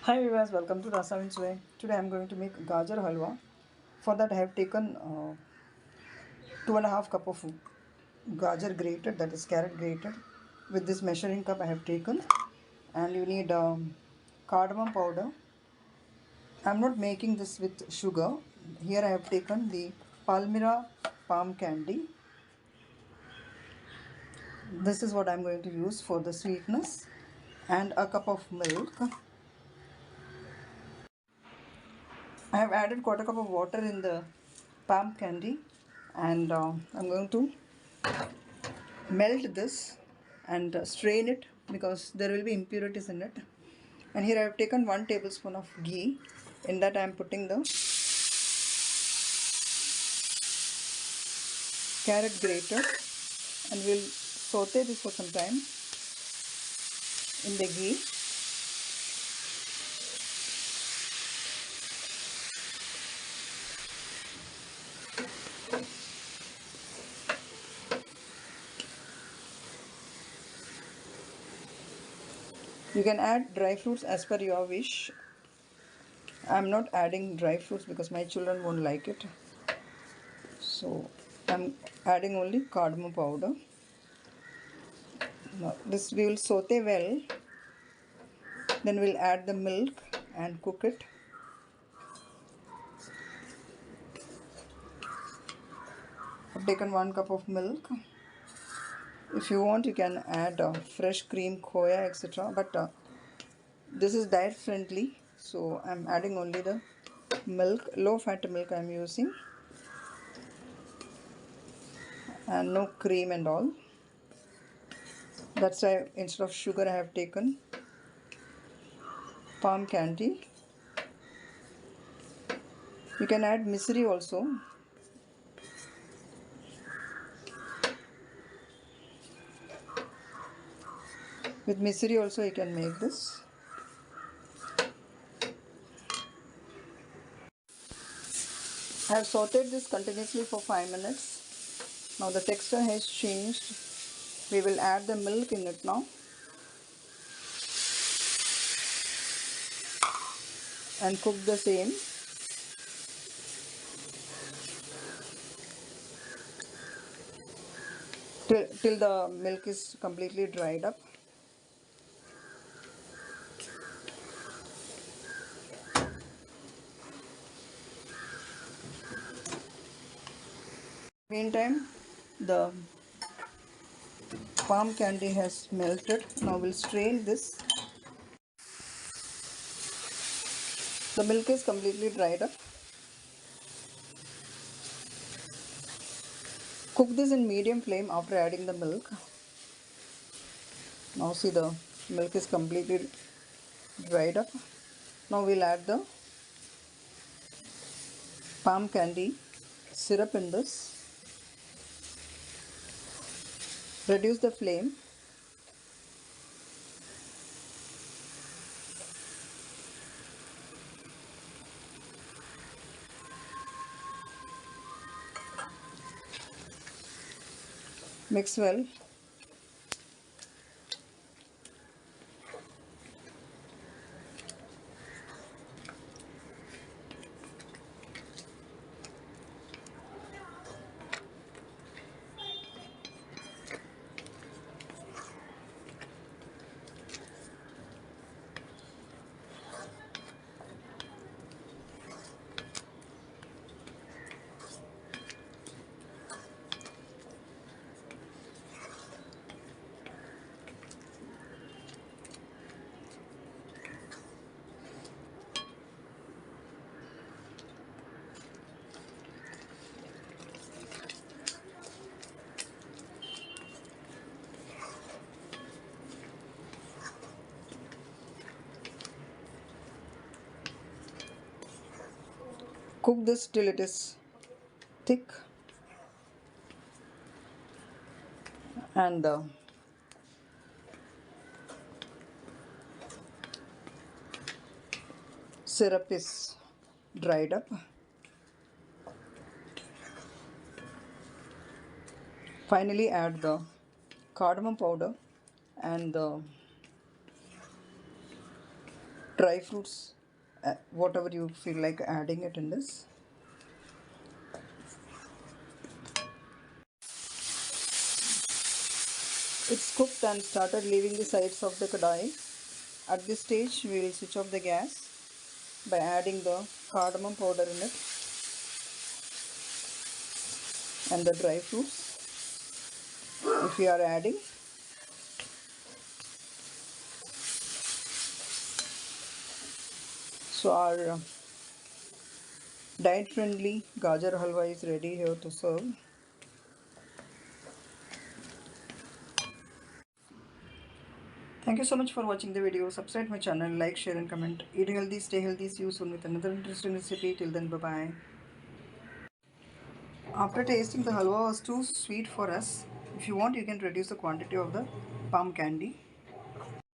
Hi viewers, welcome to Rasavin's Way. Today I am going to make Gajar Halwa. For that I have taken 2.5 cup of Gajar grated, that is carrot grated. With this measuring cup I have taken, and you need cardamom powder. I am not making this with sugar. Here I have taken the Palmyra palm candy. This is what I am going to use for the sweetness, and a cup of milk. I have added quarter cup of water in the palm candy, and I'm going to melt this and strain it because there will be impurities in it. And here I have taken 1 tablespoon of ghee. In that I am putting the carrot grated, and we'll saute this for some time in the ghee. You can add dry fruits as per your wish. I'm not adding dry fruits because my children won't like it. So I'm adding only cardamom powder. Now this we will saute well. Then we'll add the milk and cook it. I've taken 1 cup of milk. If you want, you can add fresh cream, khoya, etc. But this is diet friendly, so I'm adding only the milk, low fat milk I'm using, and no cream and all. That's why instead of sugar I have taken palm candy. You can add misery also. With misery also you can make this. I have sauteed this continuously for 5 minutes. Now the texture has changed. We will add the milk in it now and cook the same. Till the milk is completely dried up. Meantime, the palm candy has melted. Now we'll strain this. The milk is completely dried up. Cook this in medium flame after adding the milk. Now see, the milk is completely dried up. Now we'll add the palm candy syrup in this. Reduce the flame. Mix well. Cook this till it is thick, and the syrup is dried up. Finally add the cardamom powder and the dry fruits, whatever you feel like adding it in this. It's cooked and started leaving the sides of the kadai. At this stage, we will switch off the gas by adding the cardamom powder in it and the dry fruits. If we are adding, so our diet-friendly Gajar Halwa is ready here to serve. Thank you so much for watching the video. Subscribe my channel, like, share and comment. Eat healthy, stay healthy. See you soon with another interesting recipe. Till then, bye-bye. After tasting, the halwa was too sweet for us. If you want, you can reduce the quantity of the palm candy.